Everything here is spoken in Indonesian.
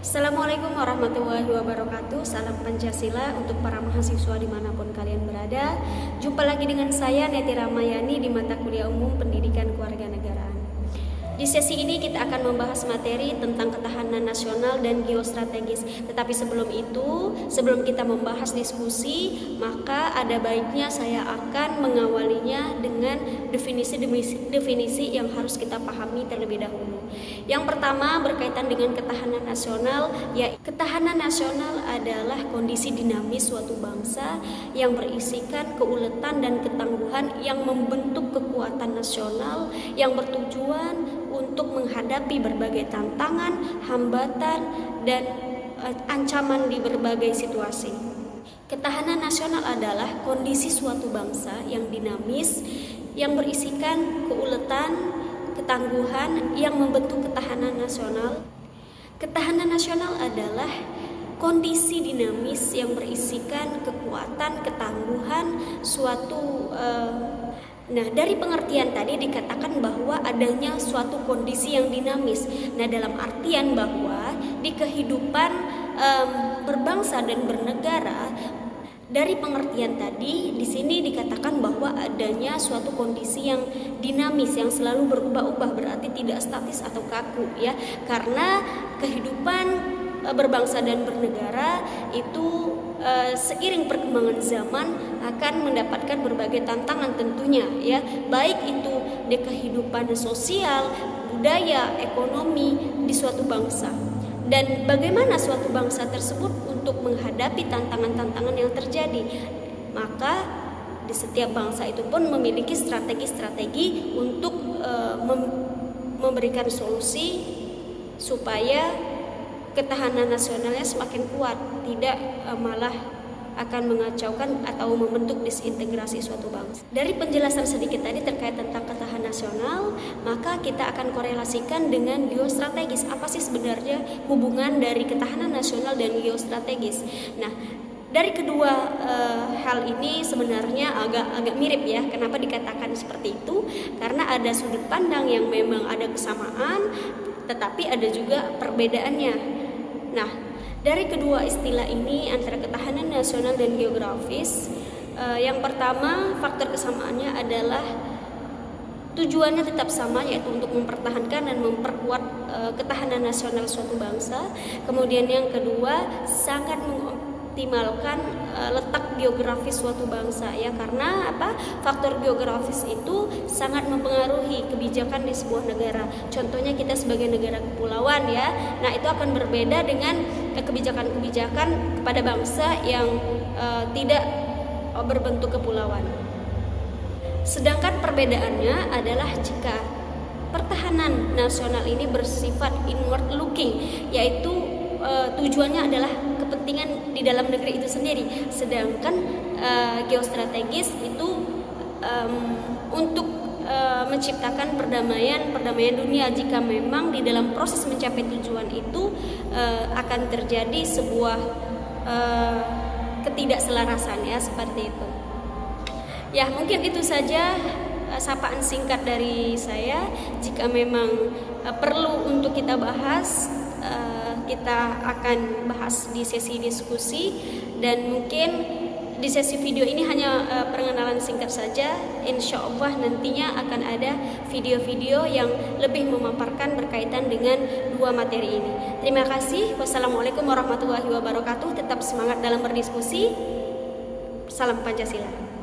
Assalamualaikum warahmatullahi wabarakatuh. Salam Pancasila untuk para mahasiswa dimanapun kalian berada. Jumpa lagi dengan saya Neti Ramayani di mata kuliah umum Pendidikan Kewarganegaraan. Di sesi ini kita akan membahas materi tentang ketahanan nasional dan geostrategis. Tetapi sebelum itu, sebelum kita membahas diskusi, maka ada baiknya saya akan mengawalinya dengan definisi yang harus kita pahami terlebih dahulu. Yang pertama berkaitan dengan ketahanan nasional, ya ketahanan nasional adalah kondisi dinamis suatu bangsa yang berisikan keuletan dan ketangguhan yang membentuk kekuatan nasional yang bertujuan untuk menghadapi berbagai tantangan, hambatan, dan ancaman di berbagai situasi. Ketahanan nasional adalah kondisi suatu bangsa yang dinamis, yang berisikan keuletan, ketangguhan yang membentuk ketahanan nasional. Ketahanan nasional adalah kondisi dinamis yang berisikan kekuatan, ketangguhan suatu Nah, dari pengertian tadi dikatakan bahwa adanya suatu kondisi yang dinamis. Nah, dalam artian bahwa di kehidupan berbangsa dan bernegara, dari pengertian tadi di sini dikatakan bahwa adanya suatu kondisi yang dinamis yang selalu berubah-ubah, berarti tidak statis atau kaku ya. Karena kehidupan berbangsa dan bernegara itu seiring perkembangan zaman akan mendapatkan berbagai tantangan tentunya ya, baik itu di kehidupan sosial, budaya, ekonomi di suatu bangsa. Dan bagaimana suatu bangsa tersebut untuk menghadapi tantangan-tantangan yang terjadi? Maka di setiap bangsa itu pun memiliki strategi-strategi untuk memberikan solusi supaya ketahanan nasionalnya semakin kuat, tidak malah akan mengacaukan atau membentuk disintegrasi suatu bangsa. Dari penjelasan sedikit tadi terkait tentang ketahanan nasional, maka kita akan korelasikan dengan geostrategis. Apa sih sebenarnya hubungan dari ketahanan nasional dan geostrategis? Nah, dari kedua hal ini sebenarnya agak mirip ya. Kenapa dikatakan seperti itu? Karena ada sudut pandang yang memang ada kesamaan, tetapi ada juga perbedaannya. Nah, dari kedua istilah ini antara ketahanan nasional dan geografis, yang pertama faktor kesamaannya adalah tujuannya tetap sama, yaitu untuk mempertahankan dan memperkuat ketahanan nasional suatu bangsa. Kemudian yang kedua sangat mengoptimalkan letak geografis suatu bangsa ya, karena faktor geografis itu sangat mempengaruhi kebijakan di sebuah negara. Contohnya kita sebagai negara kepulauan ya, nah itu akan berbeda dengan kebijakan-kebijakan kepada bangsa yang tidak berbentuk kepulauan. Sedangkan perbedaannya adalah jika pertahanan nasional ini bersifat inward looking, yaitu tujuannya adalah kepentingan di dalam negeri itu sendiri. Sedangkan geostrategis itu untuk menciptakan perdamaian dunia jika memang di dalam proses mencapai tujuan itu akan terjadi sebuah ketidakselarasan ya, seperti itu. Ya, mungkin itu saja sapaan singkat dari saya. Jika memang perlu untuk kita bahas, kita akan bahas di sesi diskusi, dan mungkin di sesi video ini hanya perkenalan singkat saja. Insya Allah nantinya akan ada video-video yang lebih memaparkan berkaitan dengan dua materi ini. Terima kasih. Wassalamualaikum warahmatullahi wabarakatuh. Tetap semangat dalam berdiskusi. Salam Pancasila.